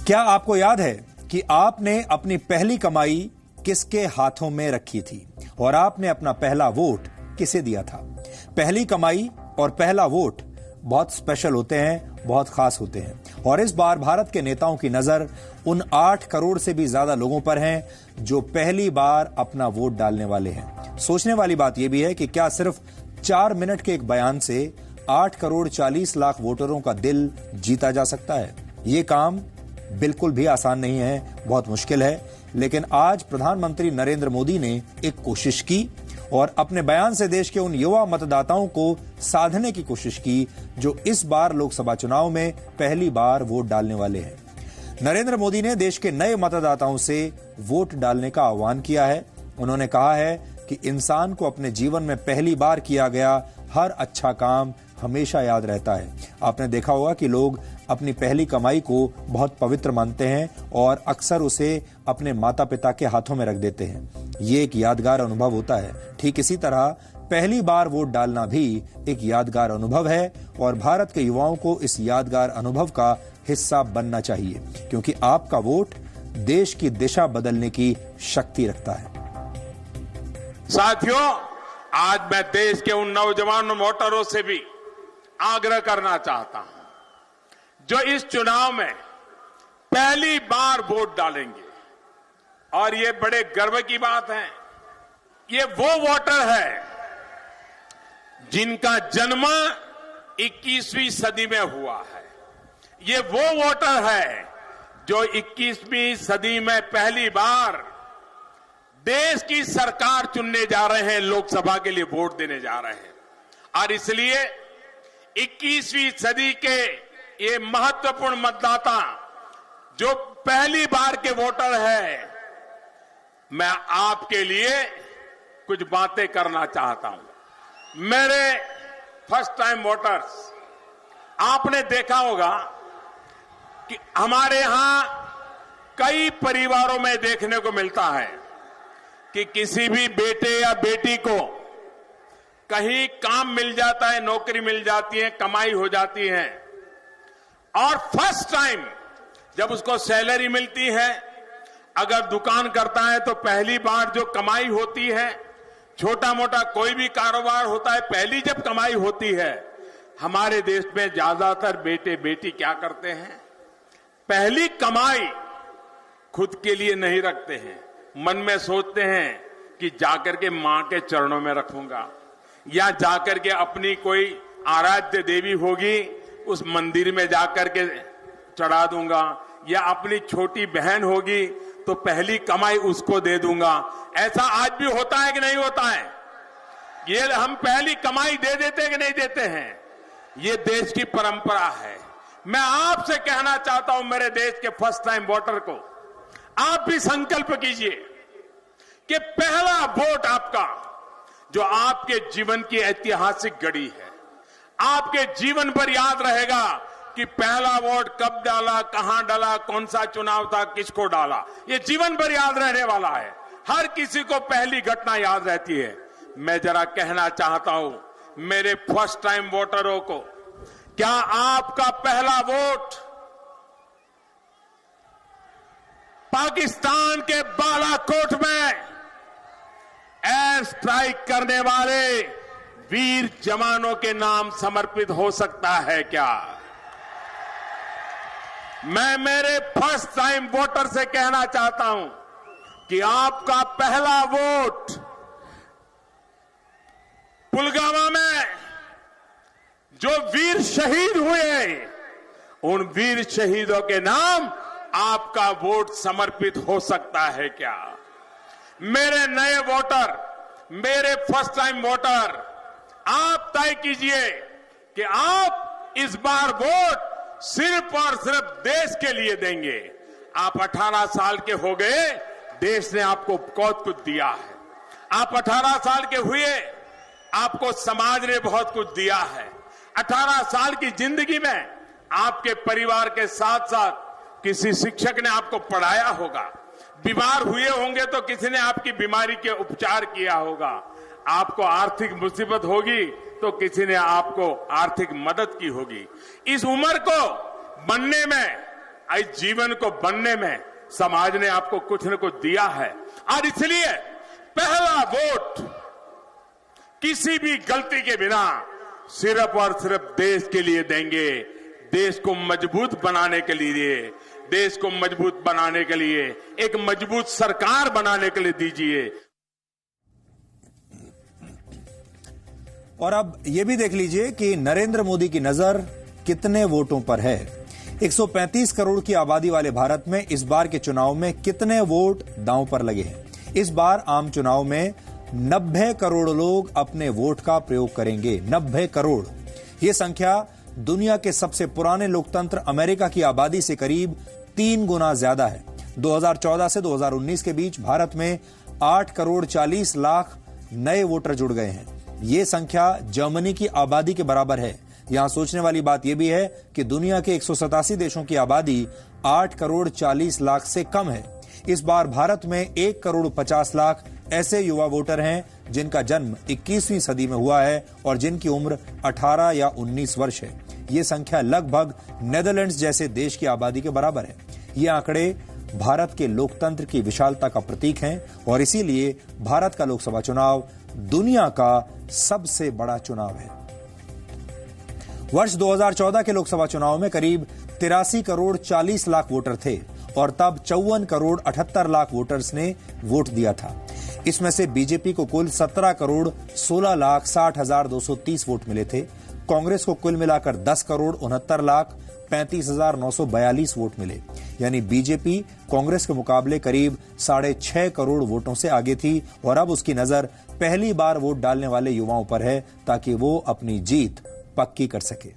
क्या आपको याद है कि आपने अपनी पहली कमाई किसके हाथों में रखी थी और आपने अपना पहला वोट किसे दिया था? पहली कमाई और पहला वोट बहुत स्पेशल होते हैं, बहुत खास होते हैं। और इस बार भारत के नेताओं की नजर उन 8 करोड़ से भी ज्यादा लोगों पर है जो पहली बार अपना वोट डालने वाले हैं। सोचने वाली बात यह भी है कि क्या सिर्फ 4 मिनट के एक बयान से 8 करोड़ 40 लाख वोटरों का दिल जीता जा सकता है? ये काम बिल्कुल भी आसान नहीं है, बहुत मुश्किल है। लेकिन आज प्रधानमंत्री नरेंद्र मोदी ने एक कोशिश की और अपने बयान से देश के उन युवा मतदाताओं को साधने की कोशिश की जो इस बार लोकसभा चुनाव में पहली बार वोट डालने वाले हैं। नरेंद्र मोदी ने देश के नए मतदाताओं से वोट डालने का आह्वान किया है। उन्होंने कहा है कि इंसान को अपने जीवन में पहली बार किया गया हर अच्छा काम हमेशा याद रहता है। आपने देखा होगा कि लोग अपनी पहली कमाई को बहुत पवित्र मानते हैं और अक्सर उसे अपने माता पिता के हाथों में रख देते हैं। ये एक यादगार अनुभव होता है। ठीक इसी तरह पहली बार वोट डालना भी एक यादगार अनुभव है और भारत के युवाओं को इस यादगार अनुभव का हिस्सा बनना चाहिए, क्योंकि आपका वोट देश की दिशा बदलने की शक्ति रखता है। साथियों, आज मैं देश के उन नौजवान वोटरों से भी आग्रह करना चाहता हूं जो इस चुनाव में पहली बार वोट डालेंगे। और ये बड़े गर्व की बात है, ये वो वोटर है जिनका जन्म 21वीं सदी में हुआ है। ये वो वोटर है जो 21वीं सदी में पहली बार देश की सरकार चुनने जा रहे हैं, लोकसभा के लिए वोट देने जा रहे हैं। और इसलिए 21वीं सदी के ये महत्वपूर्ण मतदाता जो पहली बार के वोटर है, मैं आपके लिए कुछ बातें करना चाहता हूं। मेरे फर्स्ट टाइम वोटर्स, आपने देखा होगा कि हमारे यहां कई परिवारों में देखने को मिलता है कि किसी भी बेटे या बेटी को कहीं काम मिल जाता है, नौकरी मिल जाती है, कमाई हो जाती है और फर्स्ट टाइम जब उसको सैलरी मिलती है, अगर दुकान करता है तो पहली बार जो कमाई होती है, छोटा मोटा कोई भी कारोबार होता है, पहली जब कमाई होती है, हमारे देश में ज्यादातर बेटे बेटी क्या करते हैं? पहली कमाई खुद के लिए नहीं रखते हैं, मन में सोचते हैं कि जाकर के मां के चरणों में रखूंगा या जाकर के अपनी कोई आराध्य देवी होगी उस मंदिर में जाकर के चढ़ा दूंगा, या अपनी छोटी बहन होगी तो पहली कमाई उसको दे दूंगा। ऐसा आज भी होता है कि नहीं होता है? ये हम पहली कमाई दे देते हैं कि नहीं देते हैं? ये देश की परंपरा है। मैं आपसे कहना चाहता हूं, मेरे देश के फर्स्ट टाइम वोटर को, आप भी संकल्प कीजिए कि पहला वोट आपका, जो आपके जीवन की ऐतिहासिक घड़ी है, आपके जीवन पर याद रहेगा कि पहला वोट कब डाला, कहां डाला, कौन सा चुनाव था, किसको डाला, ये जीवन भर याद रहने वाला है। हर किसी को पहली घटना याद रहती है। मैं जरा कहना चाहता हूं मेरे फर्स्ट टाइम वोटरों को, क्या आपका पहला वोट पाकिस्तान के बालाकोट में एयर स्ट्राइक करने वाले वीर जवानों के नाम समर्पित हो सकता है क्या? मैं मेरे फर्स्ट टाइम वोटर से कहना चाहता हूं कि आपका पहला वोट पुलवामा में जो वीर शहीद हुए, उन वीर शहीदों के नाम आपका वोट समर्पित हो सकता है क्या? मेरे नए वोटर, मेरे फर्स्ट टाइम वोटर, आप तय कीजिए कि आप इस बार वोट सिर्फ और सिर्फ देश के लिए देंगे। आप 18 साल के हो गए, देश ने आपको बहुत कुछ दिया है। आप 18 साल के हुए, आपको समाज ने बहुत कुछ दिया है। 18 साल की जिंदगी में आपके परिवार के साथ साथ किसी शिक्षक ने आपको पढ़ाया होगा, बीमार हुए होंगे तो किसी ने आपकी बीमारी के उपचार किया होगा, आपको आर्थिक मुसीबत होगी तो किसी ने आपको आर्थिक मदद की होगी। इस उम्र को बनने में इस जीवन को बनने में समाज ने आपको कुछ न कुछ दिया है और इसलिए पहला वोट किसी भी गलती के बिना सिर्फ और सिर्फ देश के लिए देंगे। देश को मजबूत बनाने के लिए, देश को मजबूत बनाने के लिए, एक मजबूत सरकार बनाने के लिए दीजिए। और अब यह भी देख लीजिए कि नरेंद्र मोदी की नजर कितने वोटों पर है। 135 करोड़ की आबादी वाले भारत में इस बार के चुनाव में कितने वोट दांव पर लगे हैं। इस बार आम चुनाव में 90 करोड़ लोग अपने वोट का प्रयोग करेंगे। 90 करोड़, यह संख्या दुनिया के सबसे पुराने लोकतंत्र अमेरिका की आबादी से करीब 3 गुना ज्यादा है। 2014 से 2019 के बीच भारत में 8 करोड़ 40 लाख नए वोटर जुड़ गए हैं। यह संख्या जर्मनी की आबादी के बराबर है। यहां सोचने वाली बात यह भी है कि दुनिया के 187 देशों की आबादी 8 करोड़ 40 लाख से कम है। इस बार भारत में 1 करोड़ 50 लाख ऐसे युवा वोटर हैं जिनका जन्म 21वीं सदी में हुआ है और जिनकी उम्र 18 या 19 वर्ष है। यह संख्या लगभग नेदरलैंड्स जैसे देश की आबादी के बराबर है। ये आंकड़े भारत के लोकतंत्र की विशालता का प्रतीक हैं और इसीलिए भारत का लोकसभा चुनाव दुनिया का सबसे बड़ा चुनाव है। वर्ष 2014 के लोकसभा चुनाव में करीब 83 करोड़ 40 लाख वोटर थे और तब 54 करोड़ 78 लाख वोटर्स ने वोट दिया था। इसमें से बीजेपी को कुल 17 करोड़ 16 लाख 60 हजार 230 वोट मिले थे। कांग्रेस को कुल मिलाकर 10 करोड़ 69 लाख 35 हजार 942 वोट मिले। यानी बीजेपी कांग्रेस के मुकाबले करीब 6.5 करोड़ वोटों से आगे थी और अब उसकी नजर पहली बार वोट डालने वाले युवाओं पर है ताकि वो अपनी जीत पक्की कर सके।